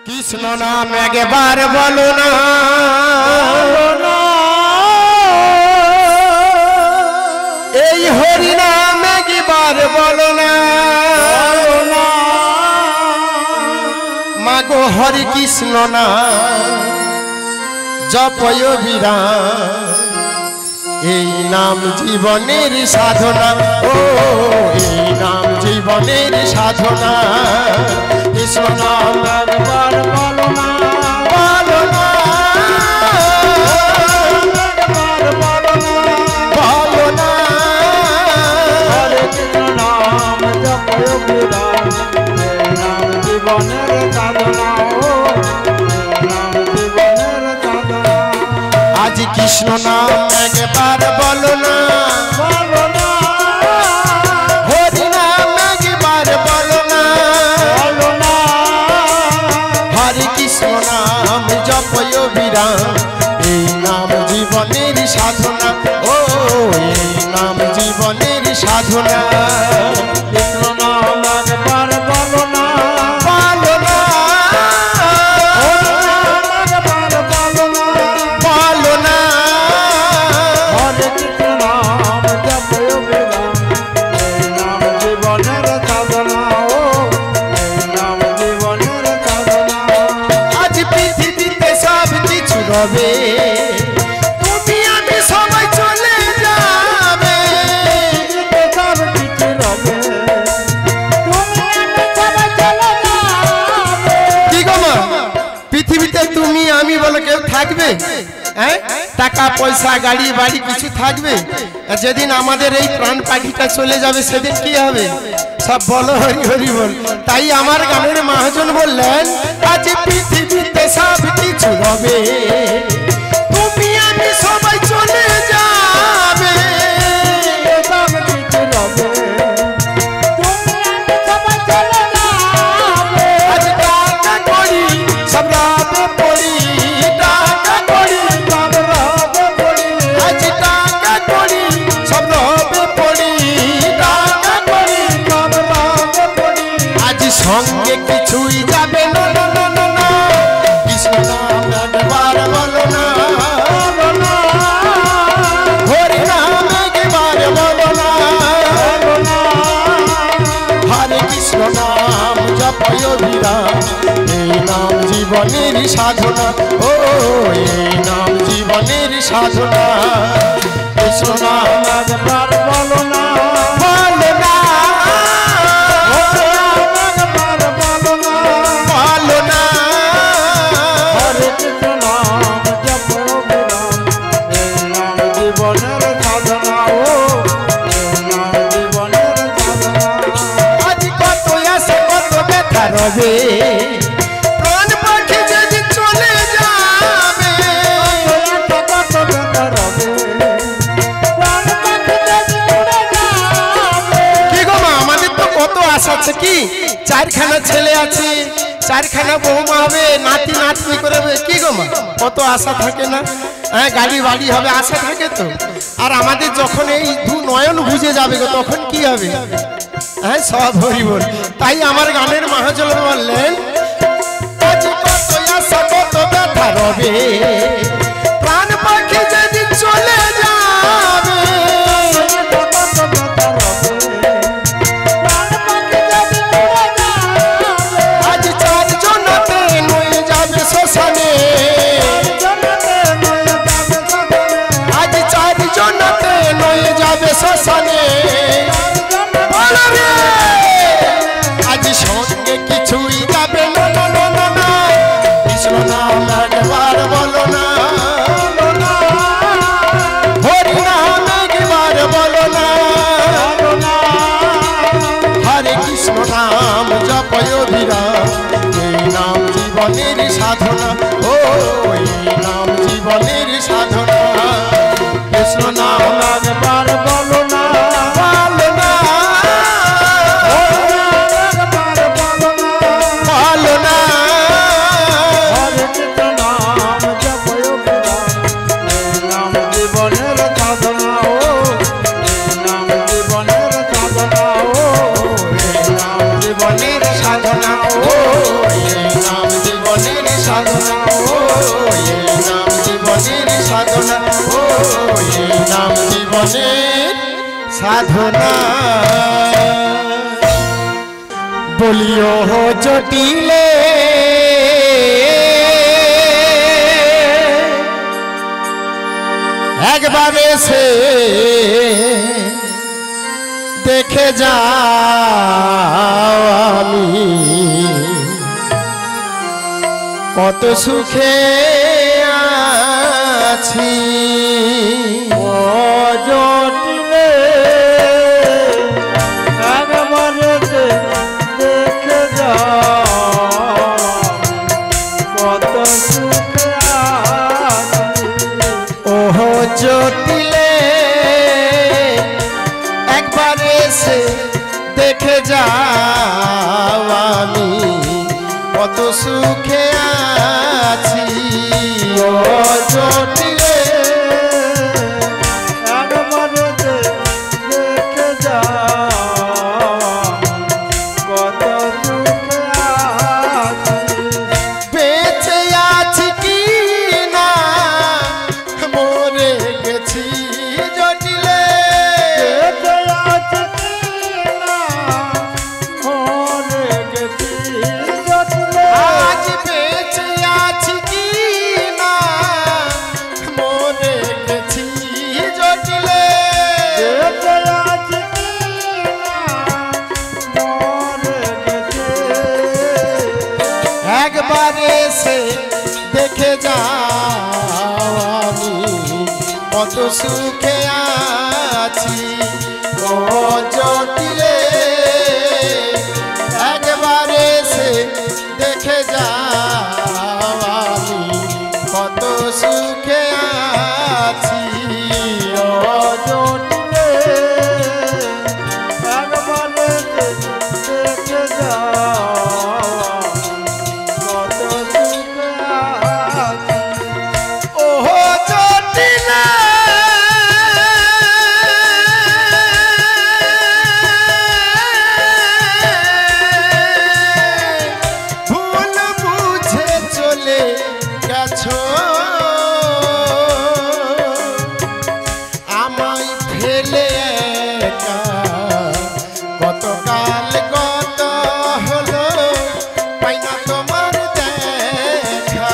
কৃষ্ণ নাম একবার বলো না, এই হরি নাম একবার বলো না, মাগো হরি কৃষ্ণ না জপয় বিরাম, এই নাম জীবনের সাধনা, ও এই নাম জীবনের সাধনা। কৃষ্ণ নাম একবার বলো না, বলো না, বলো না, হরে কৃষ্ণ নাম জপয় বিরাম, এই নাম জীবনের সাধনা, ও এই নাম জীবনের সাধনা। আজ কৃষ্ণ নাম একবার বলো না, বলো না, হরি নাম একবার বলো না, বলো না, হরে কৃষ্ণ নাম জপয় বিরাম, এই নাম জীবনের সাধনা, ও এই নাম জীবনের সাধনা। কৃষ্ণ নাম একবার বলো না, বলো না, তুমি আমি সবাই চলে যাবে, কি গো মা পৃথিবীতে তুমি আমি বলে কেউ থাকবে? টাকা পয়সা গাড়ি বাড়ি কিছু থাকবে? যেদিন আমাদের এই প্রাণ পাখিটা চলে যাবে সেদিন কি হবে? সব বলো হরি হরি বল। তাই আমার গানের মহাজন বললেন, আজ পৃথিবীতে সব কিছু হবে, তুমি আমি সবাই চলে যাবে, সব কিছু হবে, তুমি আমি সবাই চলে যাবে। আজ টাকা করি সব রাবে পড়ি, টাকা করি সব রাবে পড়ি, আজ টাকা করি সব রাবে পড়ি, টাকা করি সব রাবে পড়ি, আজ সঙ্গে কিছুই যাবে না, না, না, না, না। কৃষ্ণ নাম একবার বলো না, বলো না, হরি নাম একবার বলো না, বলো না, হরে কৃষ্ণ নাম জপয় বিরাম, এই নাম জীবনের সাধনা, ও এই নাম জীবনের সাধনা। কৃষ্ণ নাম একবার বলো না, বলো না, বলো না, হরে কৃষ্ণ নাম জপয় বিরাম, এই নাম জীবনের সাধনা, ও এই নাম জীবনের সাধনা। আজ কত আসে কত ব্যথা রবে, প্রাণ পাখি যদি চলে যাবে, কত ব্যথা রবে, প্রাণ পাখি যদি উড়ে যাবে। কি গো মা আমাদের তো কত আশা আছে, কি চারখানা ছেলে আছে, চারখানা বৌমা হবে, নাতি নাতনি করে, কি গো মা কত আশা থাকে না? গাড়ি বাড়ি হবে, আশা থাকে তো। আর আমাদের যখন এই দু নয়ন বুঝে যাবে গো তখন কি হবে? সব হরি বল। তাই আমার গানের মহাজন বললেন, আজ কত আশা কত ব্যথা রবে, প্রাণ পাখি যদি চলে যাবে, কত ব্যথা রবে, প্রাণ পাখি যদি উড়ে যাবে। আজ চারজনতে নয়ে যাবে শ্মশানে, আজ চারজনতে নয়ে যাবে শ্মশানে, আজ সঙ্গে কিছুই যাবে না, না, না, না, না। কৃষ্ণ নাম একবার বলো না, বলো না, হরি নাম একবার বলো না, বলো না, হরে কৃষ্ণ নাম জপয় বিরাম, এই নাম জীবনের সাধনা, ও এই নাম জীবনের সাধনা। কৃষ্ণ নাম একবার বলো না, বলো না, বলো না, হরে কৃষ্ণ নাম জপয় বিরাম, এই নাম জীবনের সাধনা, ও এই নাম জীবনের সাধনা, ও এই নাম জীবনের সাধনা, ও এই নাম জীবনের সাধনা ও এই নাম জীবনের সাধনা ও এই নাম জীবনের সাধনা বলিও জটিলে একবার এসে দেখে যাও আমি কত সুখে আছি ও জটিলে একবার এসে দেখে যাও কত সুখে আছি ওহ জটিলে একবার এসে দেখে যাও আমি কত সুখে আছি ও জটিলে একবার এসে দেখে যাও কত সুখে আছি বেঁচে আছি কি না মরে গেছি জটিলে আজ বেঁচে আছি কি না মরে গেছি জটিলে একবার এসে দেখে যাও আমি কত সুখে আছি ও জটিলে একবার এসে দেখে যাও আমি কত সুখে আছি ও জটিলে ওহো জটিলে ভুল বুঝে চলে গেছো আমায় ফেলে একা কতকাল কত হলো পাই না তোমার দেখা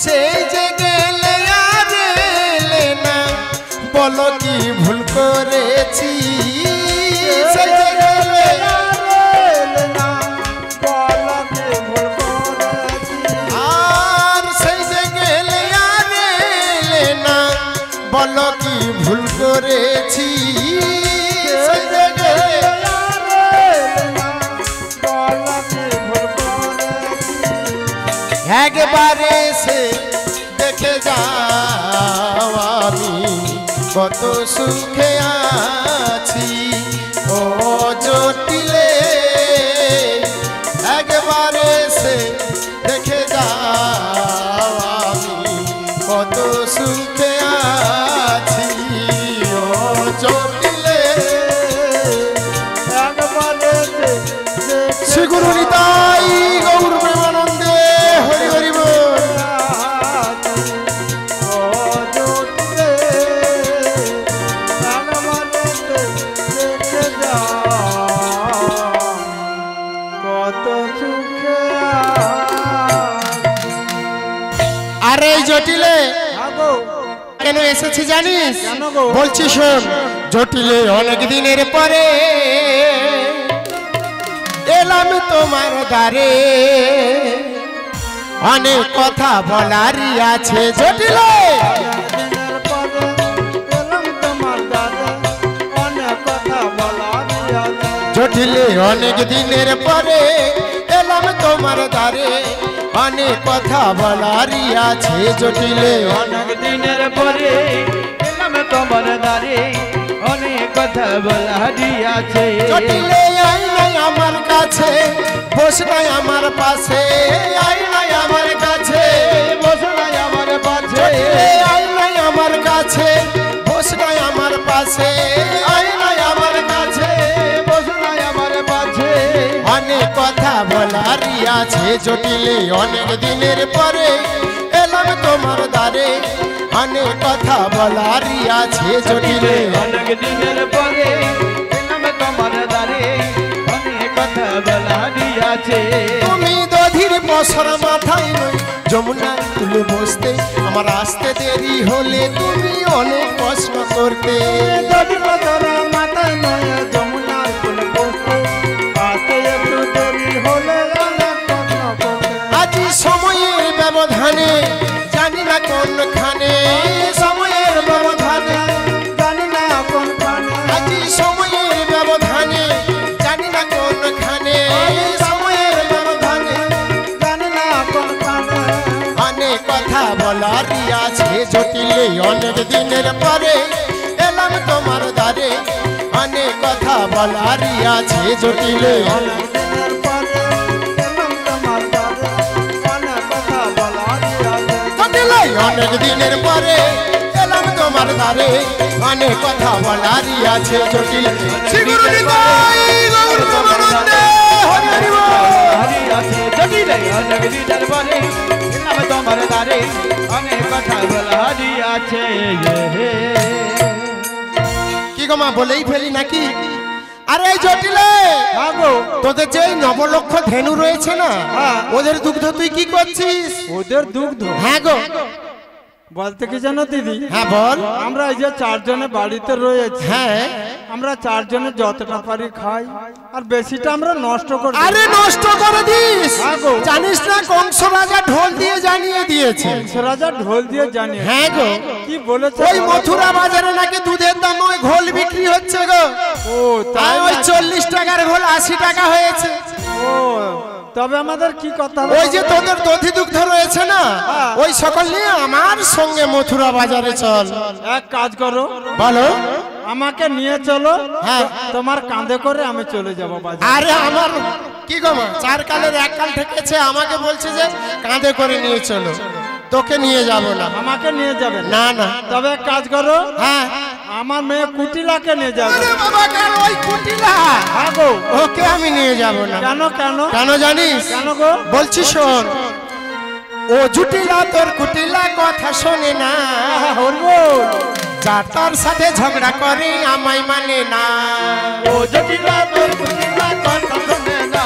সেই যে গেলে আর এলে না বলো কি ভুল করেছি সেই যে গেলে আর সেই যে গেলে আর এলে না বলো কি ভুল করেছি সেই যে গেলে একবার এসে দেখে যাও আমি কত সুখে আছি ও জটিলে একবার এসে দেখে যাও আমি কত সুখে আছি ও জটিলে শ্রী গুরু নিতাই গৌর প্রেমানন্দে হরি হরি বল আরে জটিলে কেন এসেছি জানিস বলছি শোন জটিলে অনেক দিনের পরে এলাম তোমার দ্বারে অনেক কথা বলারই আছে জটিলে জটিলে অনেক দিনের পরে এলাম তোমার দ্বারে অনেক কথা বলারই আছে জটিলে অনেক দিনের পরে এলাম তোমার দ্বারে অনেক কথা বলারই আছে জটিলে আই নাই আমার কাছে বস নাই আমার পাশে আই নাই আমার কাছে বসো নাই আমার পাশে জটিলে আই নাই আমার কাছে বস নাই আমার পাশে আই নাই আমার কাছে বসো নাই আমার পাশে অনেক কথা বলারই আছে জটিলে অনেক দিনের পরে এলাম তোমার দ্বারে অনেক কথা বলারই আছে জটিলে অনেক দিনের পরে এলাম তোমার দ্বারে অনেক কথা বলারই আছে তুমি দধির বছর মাথায় নই যমুনা তুলে বসতে আমার আসতে দেরি হলে তুমি অনেক প্রশ্ন করতে যদি বছর মাথায় নয় যমুনার কোলে বসতে আসতে একটু দেরি হলে অনেক প্রশ্ন করতে আজি সময়ের ব্যবধানে জানি না কোনখানে সময়ের ব্যবধানে জানি না কোনখানে আজি সময়ের ব্যবধানে জানি না কোনখানে সময়ের ব্যবধানে জানি না কোনখানে অনেক কথা বলারই আছে জটিলে অনেক দিনের পরে এলাম তোমার দ্বারে অনেক কথা বলারই আছে জটিলে অনেক দিনের পরে এলাম তোমার দ্বারে অনেক কথা বলারই আছে জটিলে অনেক দিনের পরে এলাম তোমার দ্বারে অনেক কথা বলারই আছে জটিলে শ্রী গুরু নিতাই গৌর প্রেমানন্দে হরি হরি বল। হরি আছে জটিলে অনেক দিনের পরে এলাম তোমার দ্বারে অনেক কথা বলারই আছে কি গো মা বলেই ফেলি নাকি আরে এই জটিলে আগো তোদের যে এই নবলক্ষ ধেনু রয়েছে না হ্যাঁ। ওদের দুগ্ধ তুই কি করছিস ওদের দুগ্ধ হ্যাঁ গো বলতে কি জানো দিদি হ্যাঁ বল আমরা এই যে চারজনে বাড়িতে রয়েছি হ্যাঁ আমরা চারজনে যতটা পারি খাই আর বেশিটা আমরা নষ্ট করি আরে নষ্ট করে দিস হ্যাঁ গো। জানিস না কংস রাজা ঢোল দিয়ে জানিয়ে দিয়েছে রাজা ঢোল দিয়ে জানিয়ে হ্যাঁ গো কি বলেছে ওই মথুরা বাজারে নাকি দুধের দাম ওই ঘোল বিক্রি হচ্ছে গো ও তাই ওই নাকি? 40 টাকার ঘোল 80 টাকা হয়েছে ও তবে আমাদের কি কথা হবে? ওই যে তোদের দধি দুগ্ধ রয়েছে না হ্যাঁ। ওই সকল নিয়ে আমার সঙ্গে মথুরা বাজারে চল এক কাজ করো বলো আমাকে নিয়ে চলো হ্যাঁ। তোমার কাঁধে করে আমি চলে যাব বাজার আরে আমার কি গো মা চার কালের এক কাল থেকেছে আমাকে বলছে যে কাঁধে করে নিয়ে চলো তোকে নিয়ে যাব না আমাকে নিয়ে যাবে না না তবে এক কাজ করো হ্যাঁ আমার মেয়ে কুটিলাকে নিয়ে যাবে আরে বাবা কেন ওই কুটিলা আগো ওকে আমি নিয়ে যাব না কেন কেন কেন জানিস কেন গো বলছি শোন ও জুটিলা তোর কুটিলা কথা শোনে না হরবো যার তার সাথে ঝগড়া করে আমায় মানে না ও জটিলা তোর কুটিলা কথা শোনে না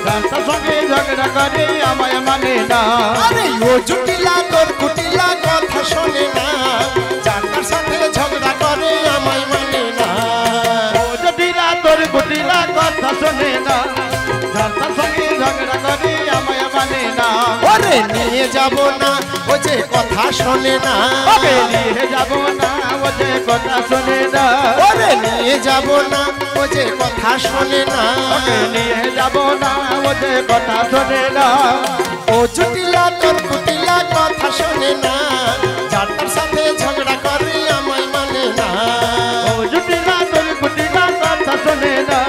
তার সঙ্গে ঝগড়া করে আমায় মানে না আরে ও জুটিলা তোর কুটিলা কথা শোনে না যার তার সাথে ঝগড়া করে আমায় মানে না ও জটিলা তোর কুটিলা কথা শোনে না তার সঙ্গে ঝগড়া করে আমায় মানে না ওরে নিয়ে যাব না ও যে কথা শোনে না ওকে নিয়ে যাব না ও যে কথা শোনে না ওরে নিয়ে যাব না ও যে কথা শোনে না ওকে নিয়ে যাব না ও যে কথা শোনে না ও জুটিলা তোর কুটিলা কথা শোনে না যার তার সাথে ঝগড়া করে আমায় মানে না ও জটিলা তোর কুটিলা কথা শোনে না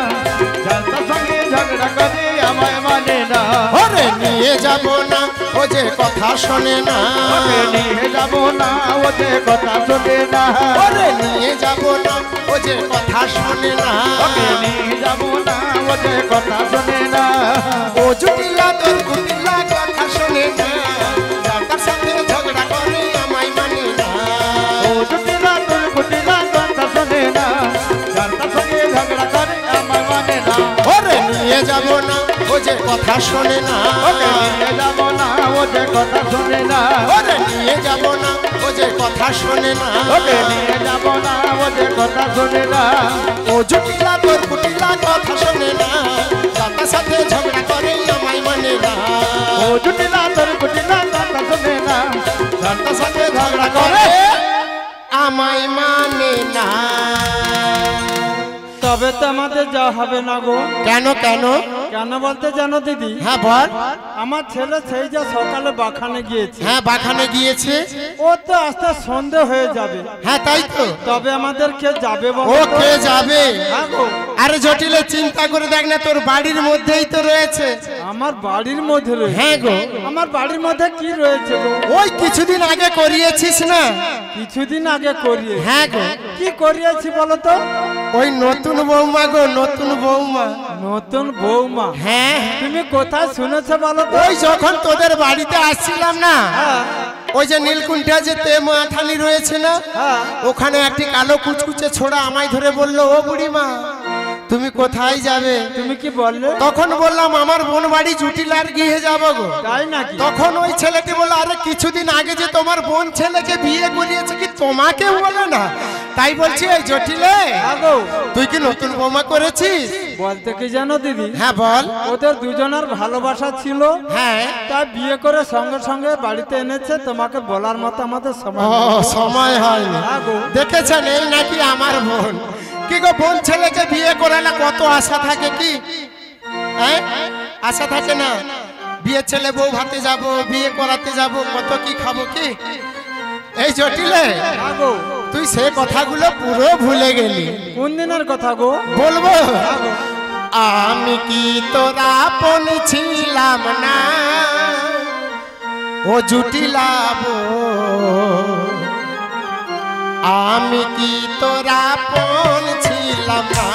তার সঙ্গে ঝগড়া করে আমায় মানে না ওরে নিয়ে যাব না ও যে কথা শোনে না ওকে নিয়ে যাব না ও যে কথা শোনে না ওরে নিয়ে যাব না ও যে কথা শোনে না ওকে নিয়ে যাব না ও যে কথা শোনে না ও জুটিলা তোর কুটিলা কথা শোনে না যার তার সাথে ঝগড়া করে আমায় মানে না ও জটিলা তোর কুটিলা কথা শোনে না তার সঙ্গে ঝগড়া করে আমায় মানে না ওরে নিয়ে যাব না ও যে কথা শোনে না ওকে নিয়ে যাব না ও যে কথা শোনে না ওরে নিয়ে যাব না ও যে কথা শোনে না ওকে নিয়ে যাব না ও যে কথা শোনে না ও জুটিলা তোর কুটিলা কথা শোনে না তার সাথে ঝগড়া করে আমায় মানে না ও জটিলা তোর কুটিলা কথা শোনে না তার সাথে ঝগড়া করে আমায় মানে না তবে তো আমাদের যা হবে না গো কেন কেন কেন বলতে জানো দিদি? হ্যাঁ বল। আমার ছেলে সেই যে সকালে বাখানে গিয়েছে। হ্যাঁ বাখানে গিয়েছে। ও তো আস্তে সন্ধে হয়ে যাবে। হ্যাঁ তাই তো। তবে আমাদের কে যাবে বলো? ও কে যাবে? হ্যাঁ গো। আরে জটিলে চিন্তা করে দেখ না, তোর বাড়ির মধ্যেই তো রয়েছে। আমার বাড়ির মধ্যে রয়েছে? হ্যাঁ গো। আমার বাড়ির মধ্যে কি রয়েছে গো? ওই কিছুদিন আগে করিয়েছিস না? কিছুদিন আগে করিয়ে। হ্যাঁ গো। কি করিয়েছি বলো তো? ওই নতুন বৌমা গো, নতুন বৌমা। নতুন বৌমা? হ্যাঁ। তুমি কোথায় শুনেছো বলো তো? ওই যখন তোদের বাড়িতে আসছিলাম না, ওই যে নীলকুণ্ঠা যে তেমাথানি রয়েছে না, ওখানে একটি কালো কুচকুচে ছোড়া আমায় ধরে বললো, ও বুড়িমা তুমি কোথায় যাবে? তুমি কি বললে? তখন বললাম আমার বোন বাড়ি জুটিলার গিয়ে যাবো গো। তাই নাকি? তখন ওই ছেলেটি বললো, আরে কিছুদিন আগে যে তোমার বোন ছেলেকে বিয়ে করিয়েছে, কি তোমাকে বলে না? তাই বলছি এই জটিলে তুই কি নতুন বৌমা করেছিস? বলতে কি জানো দিদি? হ্যাঁ বল। ওদের দুজনের ভালোবাসা ছিল। হ্যাঁ। তাই বিয়ে করে সঙ্গে সঙ্গে বাড়িতে এনেছে। তোমাকে বলার মতো আমাদের সময় হয়নি। দেখেছেন এই নাকি আমার বোন। কি গো বোন ছেলেকে বিয়ে করে না কত আশা থাকে, কি হ্যাঁ আশা থাকে না? বিয়ে ছেলে বউ ভাতে যাব, বিয়ে করাতে যাব, কত কি খাবো কি। এই জটিলে তুই সে কথাগুলো পুরো ভুলে গেলি। কোন দিনের কথা গো? বলবো, আমি কি তোরা আপন ছিলাম না ও জুটিলাব, আমি কি তোরা আপন ছিলাম না,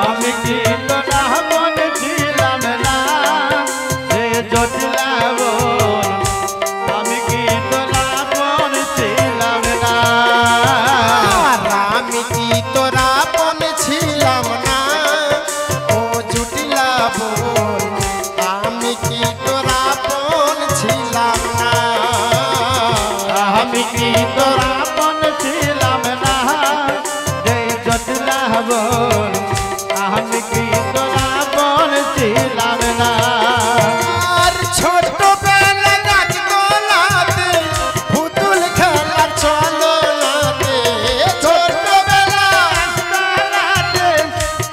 আমি কি তোরা আপন ছিলাম না হে জটিলাব, আমি কি তোরা আপন ছিলাম না, আমি কি তোরা আপন ছিলাম না ও জুটিলাব, আমি কি তোরা আপন ছিলাম না, আমি কি তোরা আপন ছিলাম না হে জটিলাব, আমি কি তোরা আপন ছিলাম না। আর ছোটবেলা গাছ গোলাতে পুতুল খেলার চলনাতে, ছোটবেলা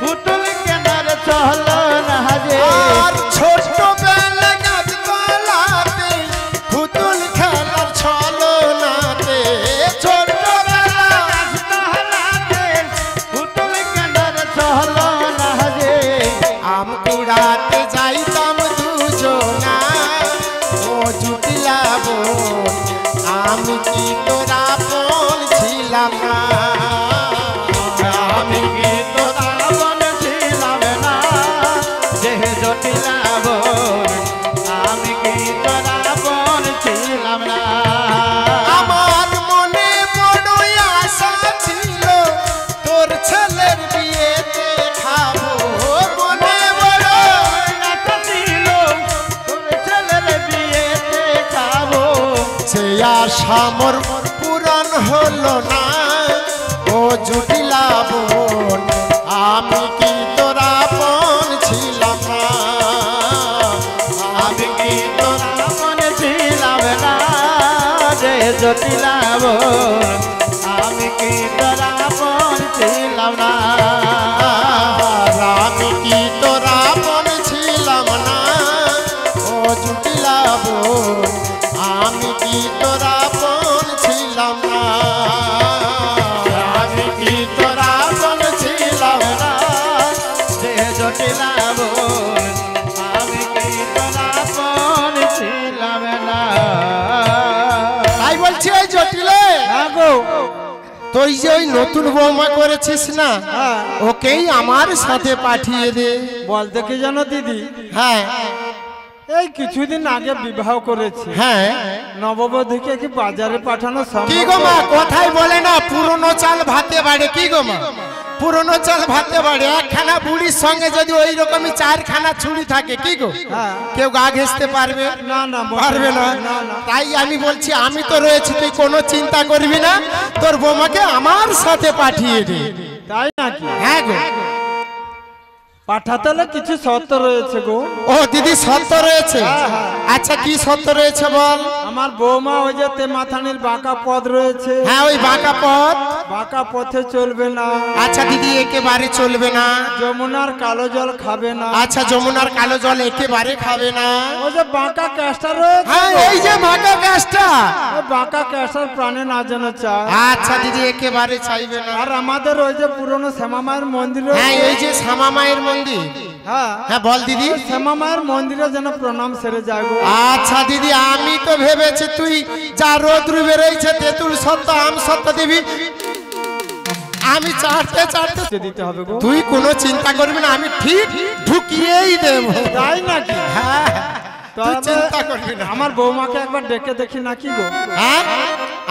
পুতুল কেনার চলো না রে, আর ছোটবেলা গাছ গোলাতে পুতুল খেলার চলনাতে, ছোটবেলা পুতুল কেনার চলো না রে, আম কুড়াতে যাইতাম দুজনা ও জুটিলাব, আমি কি তোরা আপন ছিলাম না, আমি কি তোরা আপন ছিলাম না যে জটিলাব, আমি কি তোরা আপন ছিলাম না। আমার মনে বড় আশা ছিল তোর ছেলের বিয়েতে খাবো, মনে বড় আশা ছিল তোর ছেলের বিয়েতে খাবো, সে আশা মোর পূরণ হলো না ও জুটিলাব, আমি কি তোরা আপন ছিলাম না, আমি কি তোরা আপন ছিলাম না যে জটিলাব, আমি কি তোরা আপন ছিলাম না, আমি কি তোরা আপন ছিলাম না ও জুটিলাব, আমি কি তোরা আপন ছিলাম না, আমি কি তোরা আপন ছিলাম না যে জটিলাব, আমি কি তোরা আপন ছিলাম না। তাই বলছি এই জটিলে তুই যে ওই নতুন বৌমা করেছিস না, ওকেই আমার সাথে পাঠিয়ে দে। বলতে কি জানো দিদি? হ্যাঁ এই কিছুদিন আগে বিবাহ করেছি। হ্যাঁ নববধূকে কি বাজারে পাঠানো কি সম্ভব? গো মা কথাই বলে না পুরনো চাল ভাতে বাড়ে, কি গো মা পুরনো চাল ভাতে বাড়ে, একখানা বুড়ির সঙ্গে যদি ওই রকমই চারখানা ছুরি থাকে, কি গো কেউ গা ঘেঁষতে পারবে? না না পারবে না। তাই আমি বলছি আমি তো রয়েছি, তুই কোনো চিন্তা করবি না, তোর বৌমাকে আমার সাথে পাঠিয়ে দে। তাই নাকি? হ্যাঁ গো। পাঠাতে হলে কিছু শর্ত রয়েছে গো। ও দিদি শর্ত রয়েছে? আচ্ছা কি শর্ত রয়েছে বল। আমার বৌমা ওই যে তেমাথানির বাঁকা পথ রয়েছে, হ্যাঁ ওই বাঁকা পথ, বাঁকা পথে চলবে না। আচ্ছা দিদি একেবারে চলবে না। যমুনার কালো জল খাবে না। আচ্ছা যমুনার কালো জল একেবারে খাবে না। ওই যে বাঁকা ক্যাশটা রয়েছে, হ্যাঁ এই যে বাঁকা গাছটা, ওই বাঁকা ক্যাশটার প্রাণে না যেন চায়। আচ্ছা দিদি একেবারে চাইবে না। আর আমাদের ওই যে পুরনো শ্যামা মায়ের মন্দির হ্যাঁ রয়েছে, এই যে শ্যামা মায়ের মন্দির, হ্যাঁ হ্যাঁ বল দিদি। ওই শ্যামা মায়ের মন্দিরে যেন প্রণাম সেরে যায় গো। আচ্ছা দিদি আমি তো ভেবেছি তুই যা রোদ্র বেরোইছে তেঁতুল সত্য আম সত্য দিবি, আমি চাটতে চাটতে দিতে হবে গো। তুই কোনো চিন্তা করবি না, আমি ঠিক ঢুকিয়েই দেব। তাই নাকি? হ্যাঁ তুই তবে চিন্তা করবি না। আমার বৌমাকে একবার ডেকে দেখি নাকি গো। হ্যাঁ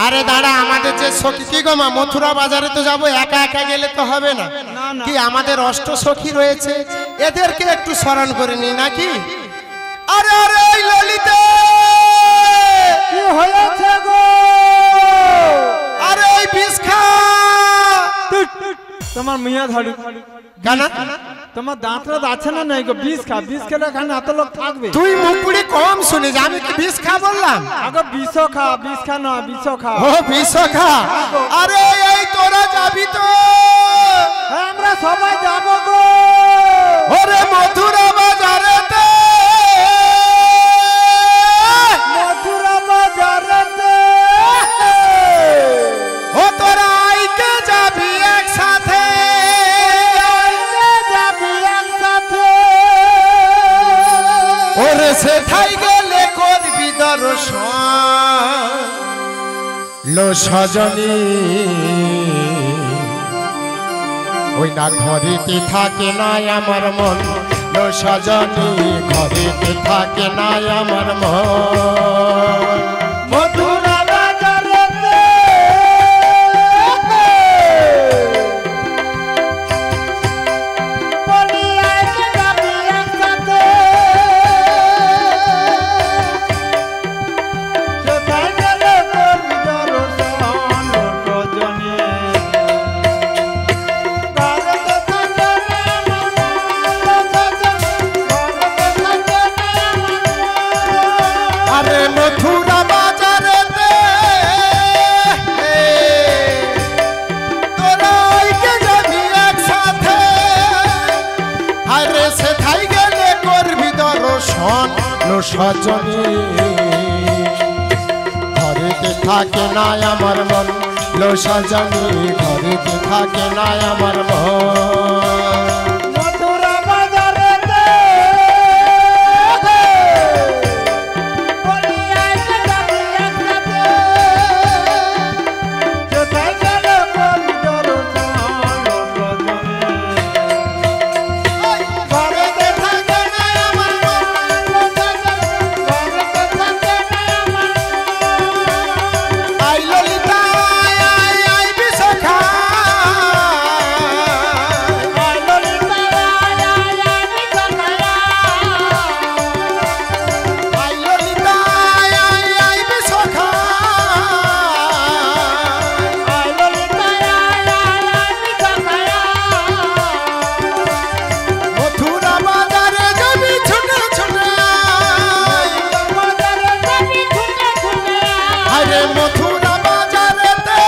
আরে দাঁড়া, আমাদের যে সখী কি গো মা, মথুরা বাজারে তো যাবো, একা একা গেলে তো হবে না। না না, কি আমাদের অষ্ট সখী রয়েছে, এদেরকে একটু স্মরণ করে নি নাকি। আরে আরে এই ললিতা, কি হয়েছে গো? আরে ওই বিষ খা। তোমার মিয়া ধরি গানা তোমার দাঁতরা আছে না নাই গো? বিষ খা, বিষ খেলে এখানে এত লোক থাকবে? তুই মুখপুরি কম শুনিস, আমি কি বিষ খা বললাম? আগে বিষ খা, বিষ খা না, বিষ খা। ও বিষ খা। আরে এই তোরা যাবি তো? হ্যাঁ আমরা সবাই যাবো গো। ওরে মথুরা বাজারেতে, মথুরা বাজারেতে। ও তোরা আইকে যাবি একসাথে, যাবি একসাথে। ওরে সেথাই গেলে করবি দর্শন লো সজনী, ওই না ঘরেতে থাকে না আমার মন লো সজনী, ঘরেতে থাকে না আমার মন। মথুরা বাজারেতে। বলি আইকে যাবি একসাথে। সেটাই গেলে করবি দর্শন রজনী। ঘরেতে থাকে না আমার মন, ঘরেতে থাকে না আমার মন। আরে মথুরা বাজারেতে তোরা আইকে যাবি একসাথে, আরে সেথাই গেলে করবি দর্শন লো সজনী, ঘরেতে থাকে না আমার মন লো সজনী, ঘরেতে থাকে না আমার মন। মথুরা বাজারেতে। বলি আইকে যাবি একসাথে। সেটাই গেলে করবি দর্শন রজনী। ঘরেতে থাকে না আমার মন, ঘরেতে থাকে না আমার মন। আই ললিতা আই আই বিষ খা, আই ললিতা আই আই বিষ খা। আই ললিতা আই আই বিষ খা। আই ললিতা আই আই বিষ খা। মথুরা বাজারে যাবি ছুটে ছুটে, বাজারে যাবি ছুটে ছুটে। আরে মথুরা বাজারেতে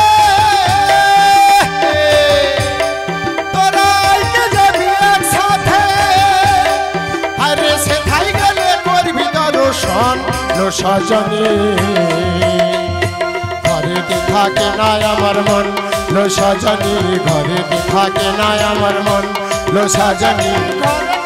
তোরা আইকে যাবি একসাথে, আরে সেথাই গেলে করবি দর্শন লো সজনী, ঘরেতে থাকে না আমার মন লো সজনী, ঘরেতে থাকে না আমার মন লো সজনী। ঘরে